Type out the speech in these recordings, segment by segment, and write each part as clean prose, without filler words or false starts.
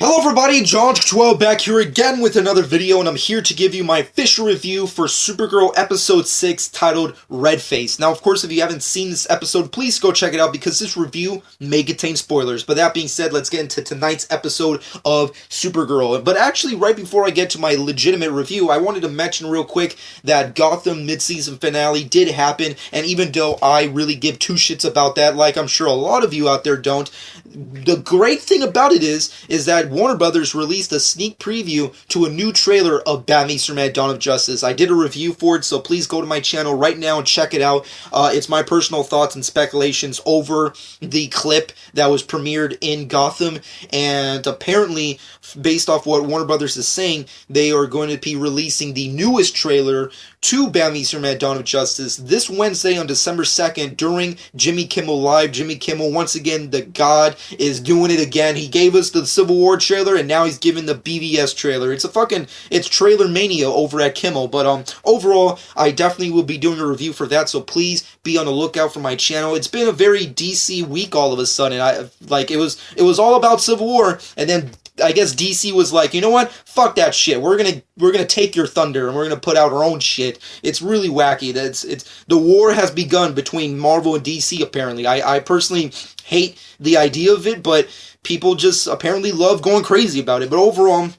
Hello everybody, John12 back here again with another video, and I'm here to give you my official review for Supergirl episode 6 titled Red Face. Now, of course, if you haven't seen this episode, please go check it out because this review may contain spoilers. But that being said, let's get into tonight's episode of Supergirl. But actually, right before I get to my legitimate review, I wanted to mention real quick that Gotham mid-season finale did happen, and even though I really give two shits about that, like I'm sure a lot of you out there don't, the great thing about it is that Warner Brothers released a sneak preview to a new trailer of Batman v Superman: Dawn of Justice. I did a review for it, so please go to my channel right now and check it out. It's my personal thoughts and speculations over the clip that was premiered in Gotham, and apparently, based off what Warner Brothers is saying, they are going to be releasing the newest trailer to Batman v Superman: Dawn of Justice this Wednesday on December 2nd during Jimmy Kimmel Live. Jimmy Kimmel, once again, the god, is doing it again. He gave us the Civil War trailer, and now he's giving the BVS trailer. It's trailer mania over at Kimmel. But overall, I definitely will be doing a review for that, so please be on the lookout for my channel. It's been a very DC week all of a sudden. It was all about Civil War, and then I guess DC was like, you know what? Fuck that shit. We're gonna take your thunder and we're gonna put out our own shit. It's really wacky. It's the war has begun between Marvel and DC. Apparently, I personally hate the idea of it, but people just apparently love going crazy about it. But overall,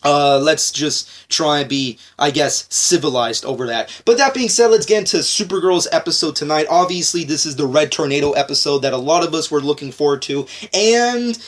let's just try and be, I guess, civilized over that. But that being said, let's get into Supergirl's episode tonight. Obviously, this is the Red Tornado episode that a lot of us were looking forward to, and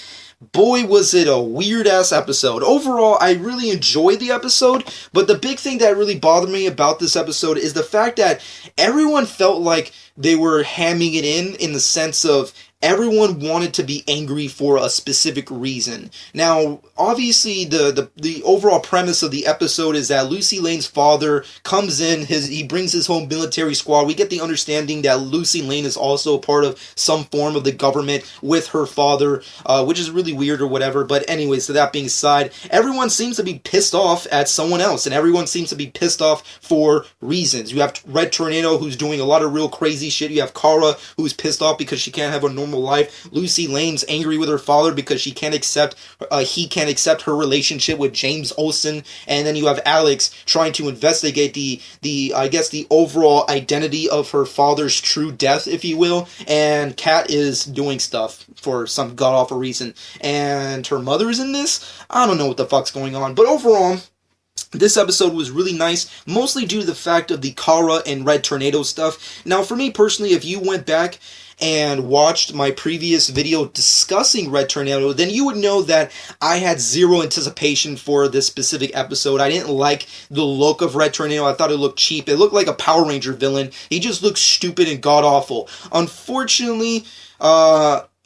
boy, was it a weird-ass episode. Overall, I really enjoyed the episode, but the big thing that really bothered me about this episode is the fact that everyone felt like they were hamming it in the sense of everyone wanted to be angry for a specific reason. Now, obviously, the overall premise of the episode is that Lucy Lane's father comes in, he brings his whole military squad. We get the understanding that Lucy Lane is also a part of some form of the government with her father, which is really weird or whatever. But anyways, so that being said, everyone seems to be pissed off at someone else, and everyone seems to be pissed off for reasons. You have Red Tornado, who's doing a lot of real crazy shit. You have Kara, who's pissed off because she can't have a normal life. Lucy Lane's angry with her father because he can't accept her relationship with James Olsen. And then you have Alex trying to investigate the overall identity of her father's true death, if you will. And Kat is doing stuff for some god-awful reason. And her mother is in this? I don't know what the fuck's going on. But overall, this episode was really nice, mostly due to the fact of the Kara and Red Tornado stuff. Now, for me personally, if you went back and watched my previous video discussing Red Tornado, then you would know that I had zero anticipation for this specific episode. I didn't like the look of Red Tornado. I thought it looked cheap. It looked like a Power Ranger villain. He just looked stupid and god-awful. Unfortunately,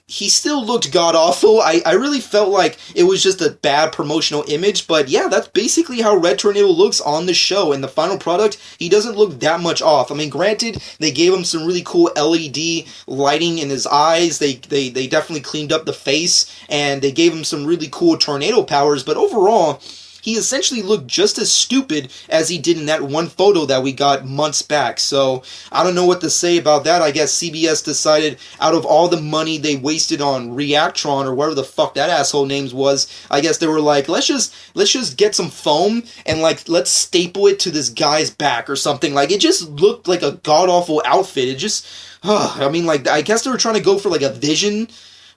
he still looked god-awful. I really felt like it was just a bad promotional image, but yeah, that's basically how Red Tornado looks on the show. In the final product, he doesn't look that much off. I mean, granted, they gave him some really cool LED lighting in his eyes. They definitely cleaned up the face, and they gave him some really cool tornado powers, but overall, he essentially looked just as stupid as he did in that one photo that we got months back. So, I don't know what to say about that. I guess CBS decided, out of all the money they wasted on Reactron, or whatever the fuck that asshole names was, I guess they were like, let's just get some foam, and let's staple it to this guy's back or something. It just looked like a god-awful outfit. It just, I mean, I guess they were trying to go for a Vision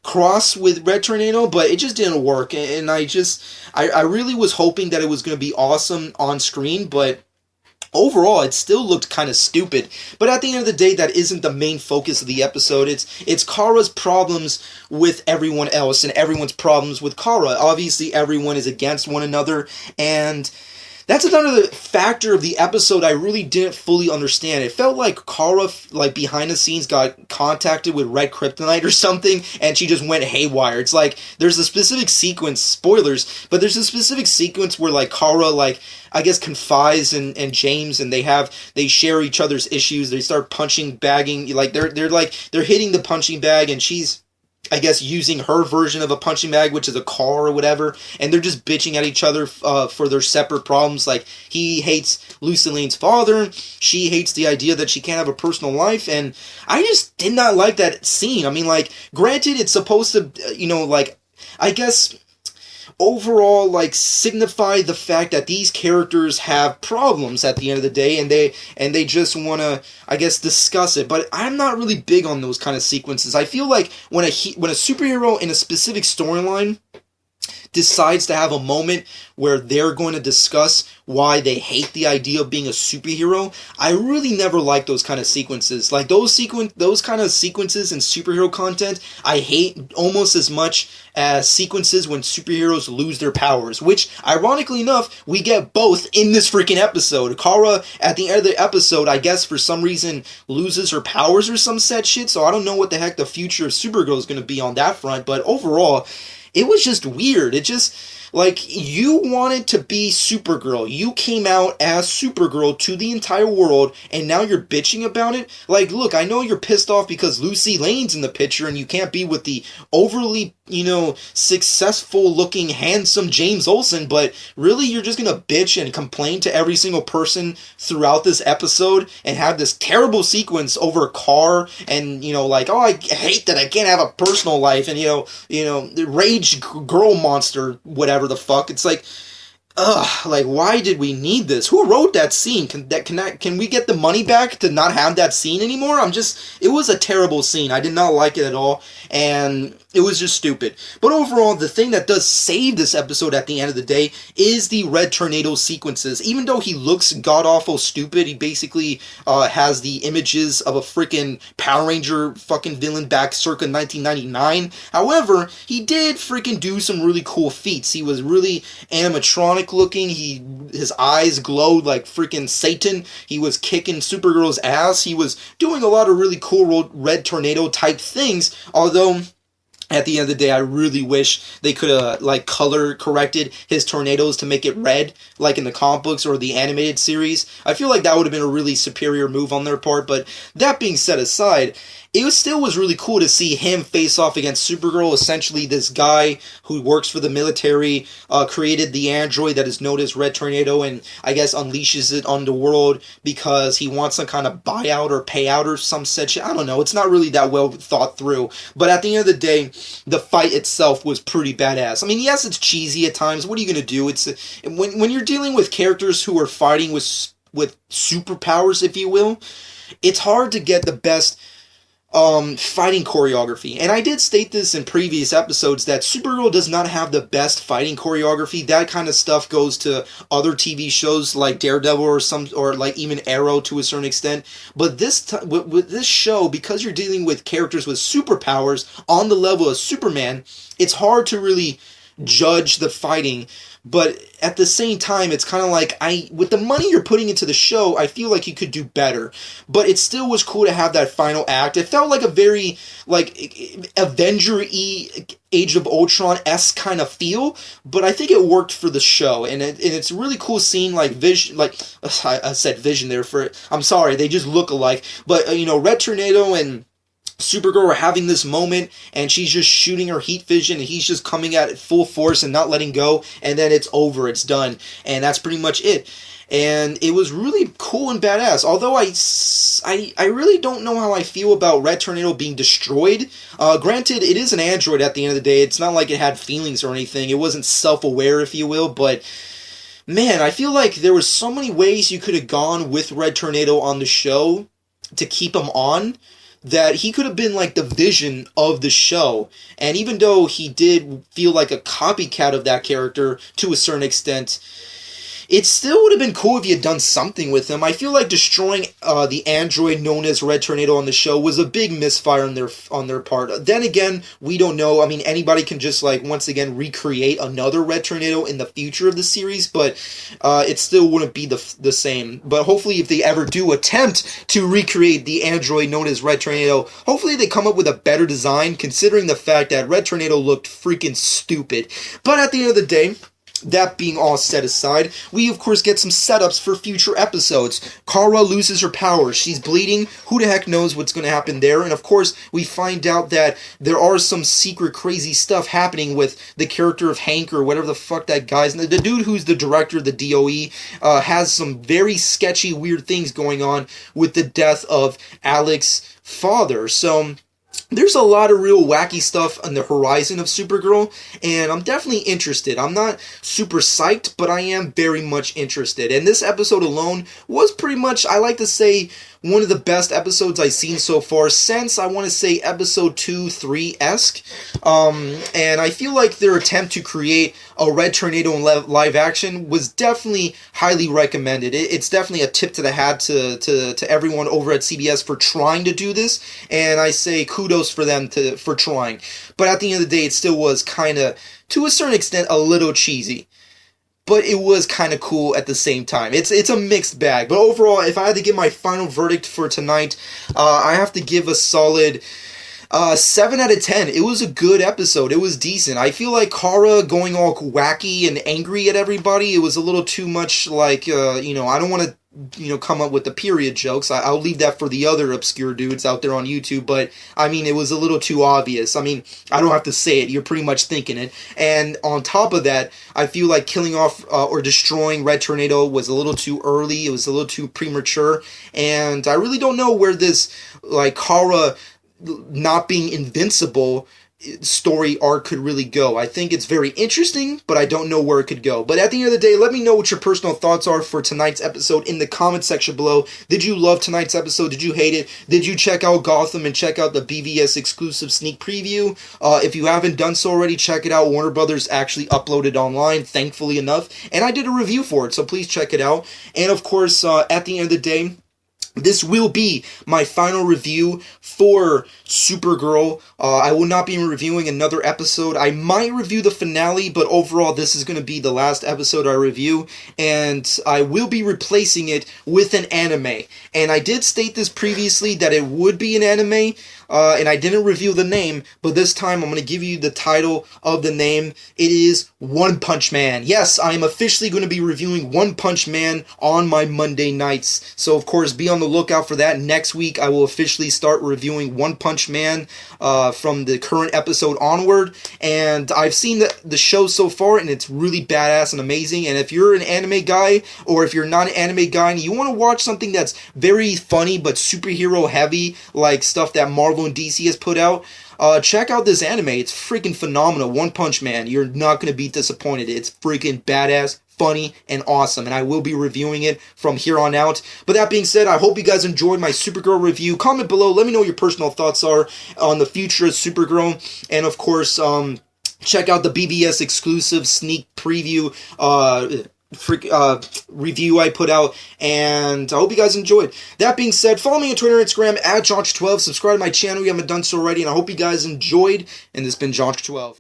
cross with Red Tornado, but it just didn't work, and I really was hoping that it was going to be awesome on screen, but overall, it still looked kind of stupid. But at the end of the day, that isn't the main focus of the episode. It's Kara's problems with everyone else, and everyone's problems with Kara. Obviously, everyone is against one another, and that's another factor of the episode I really didn't fully understand. It felt like Kara, behind the scenes, got contacted with Red Kryptonite or something, and she just went haywire. It's there's a specific sequence, spoilers, but there's a specific sequence where, Kara, I guess, confides in James, and they share each other's issues. They start bagging, they're hitting the punching bag, and she's, I guess, using her version of a punching bag, which is a car or whatever, and they're just bitching at each other for their separate problems. He hates Lucy Lane's father, she hates the idea that she can't have a personal life, and I just did not like that scene. I mean, granted, it's supposed to, I guess, overall like signify the fact that these characters have problems at the end of the day, and they just want to, I guess, discuss it. But I'm not really big on those kind of sequences. I feel like when a superhero in a specific storyline decides to have a moment where they're going to discuss why they hate the idea of being a superhero, I really never like those kind of sequences. Like those kind of sequences in superhero content, I hate almost as much as sequences when superheroes lose their powers, which, ironically enough, we get both in this freaking episode. Kara, at the end of the episode, I guess for some reason loses her powers or some set shit, so I don't know what the heck the future of Supergirl is going to be on that front, but overall, it was just weird. It just, like, you wanted to be Supergirl. You came out as Supergirl to the entire world, and now you're bitching about it? Like, look, I know you're pissed off because Lucy Lane's in the picture, and you can't be with the overly, successful-looking, handsome James Olsen, but really, you're just gonna bitch and complain to every single person throughout this episode, and have this terrible sequence over a car, and, like, oh, I hate that I can't have a personal life, and, the rage girl monster, whatever the fuck. It's like, like, why did we need this? Who wrote that scene? Can we get the money back to not have that scene anymore? It was a terrible scene. I did not like it at all, and it was just stupid. But overall, the thing that does save this episode at the end of the day is the Red Tornado sequences. Even though he looks god-awful stupid, he basically has the images of a freaking Power Ranger fucking villain back circa 1999. However, he did freaking do some really cool feats. He was really animatronic looking. His eyes glowed like freaking Satan. He was kicking Supergirl's ass. He was doing a lot of really cool Red Tornado type things, although at the end of the day, I really wish they could have, color corrected his tornadoes to make it red, like in the comic books or the animated series. I feel like that would have been a really superior move on their part, but that being set aside, it still was really cool to see him face off against Supergirl. Essentially, this guy who works for the military created the android that is known as Red Tornado, and I guess unleashes it on the world because he wants some kind of buyout or payout or some such. I don't know. It's not really that well thought through. But at the end of the day, the fight itself was pretty badass. I mean, yes, it's cheesy at times. What are you gonna do? It's when you're dealing with characters who are fighting with superpowers, if you will, it's hard to get the best fighting choreography. And I did state this in previous episodes that Supergirl does not have the best fighting choreography. That kind of stuff goes to other TV shows like Daredevil or like even Arrow to a certain extent. But with this show, because you're dealing with characters with superpowers on the level of Superman, it's hard to really judge the fighting. But at the same time, it's kind of like, with the money you're putting into the show, I feel like you could do better. But it still was cool to have that final act. It felt like a very, Avenger-y, Age of Ultron-esque kind of feel, but I think it worked for the show. And it's a really cool scene, Vision, I said Vision there I'm sorry, they just look alike. But, Red Tornado and Supergirl are having this moment, and she's just shooting her heat vision, and he's just coming at it full force and not letting go, and then it's over, it's done, and that's pretty much it. And it was really cool and badass, although I really don't know how I feel about Red Tornado being destroyed. Granted, it is an android at the end of the day. It's not like it had feelings or anything. It wasn't self-aware, if you will, but man, I feel like there were so many ways you could have gone with Red Tornado on the show to keep him on, that he could have been like the Vision of the show. And even though he did feel like a copycat of that character to a certain extent, it still would have been cool if you had done something with him. I feel like destroying the android known as Red Tornado on the show was a big misfire on their part. Then again, we don't know. I mean, anybody can just, once again, recreate another Red Tornado in the future of the series, but it still wouldn't be the same. But hopefully, if they ever do attempt to recreate the android known as Red Tornado, hopefully they come up with a better design, considering the fact that Red Tornado looked freaking stupid. But at the end of the day, that being all set aside, we of course get some setups for future episodes. Kara loses her powers. She's bleeding. Who the heck knows what's going to happen there? And of course, we find out that there are some secret crazy stuff happening with the character of Hank or whatever the fuck that guy's... The dude who's the director of the DOE has some very sketchy, weird things going on with the death of Alex's father. So there's a lot of real wacky stuff on the horizon of Supergirl, and I'm definitely interested. I'm not super psyched, but I am very much interested. And this episode alone was pretty much, I like to say, one of the best episodes I've seen so far since, I want to say, episode 2, 3-esque. And I feel like their attempt to create a Red Tornado in live action was definitely highly recommended. It's definitely a tip to the hat to everyone over at CBS for trying to do this, and I say kudos for them for trying. But at the end of the day, it still was kind of, to a certain extent, a little cheesy. But it was kind of cool at the same time. It's a mixed bag. But overall, if I had to give my final verdict for tonight, I have to give a solid 7 out of 10. It was a good episode. It was decent. I feel like Kara going all wacky and angry at everybody, it was a little too much like, I don't want to come up with the period jokes. I'll leave that for the other obscure dudes out there on YouTube, but I mean, it was a little too obvious. I mean, I don't have to say it. You're pretty much thinking it. And on top of that, I feel like killing off or destroying Red Tornado was a little too early. It was a little too premature. And I really don't know where this, like, Kara not being invincible story arc could really go. I think it's very interesting, but I don't know where it could go. But at the end of the day, let me know what your personal thoughts are for tonight's episode in the comment section below. Did you love tonight's episode? Did you hate it? Did you check out Gotham and check out the BVS exclusive sneak preview? If you haven't done so already, check it out. Warner Brothers actually uploaded online, thankfully enough, and I did a review for it, so please check it out. And of course, at the end of the day, this will be my final review for Supergirl. I will not be reviewing another episode. I might review the finale, but overall this is going to be the last episode I review, and I will be replacing it with an anime. And I did state this previously that it would be an anime, and I didn't reveal the name, but this time I'm going to give you the title of the name. It is One Punch Man. Yes, I am officially going to be reviewing One Punch Man on my Monday nights. So, of course, be on the lookout for that. Next week, I will officially start reviewing One Punch Man from the current episode onward. And I've seen the show so far, and it's really badass and amazing. And if you're an anime guy, or if you're not an anime guy, and you want to watch something that's very funny but superhero heavy, like stuff that Marvel and DC has put out, check out this anime. It's freaking phenomenal. One Punch Man. You're not going to be disappointed. It's freaking badass, funny, and awesome, and I will be reviewing it from here on out. But that being said, I hope you guys enjoyed my Supergirl review. Comment below. Let me know what your personal thoughts are on the future of Supergirl. And of course, check out the BBS exclusive sneak preview review I put out, and I hope you guys enjoyed. That being said, follow me on Twitter and Instagram at Jonch12. Subscribe to my channel if you haven't done so already, and I hope you guys enjoyed. And this has been Jonch12.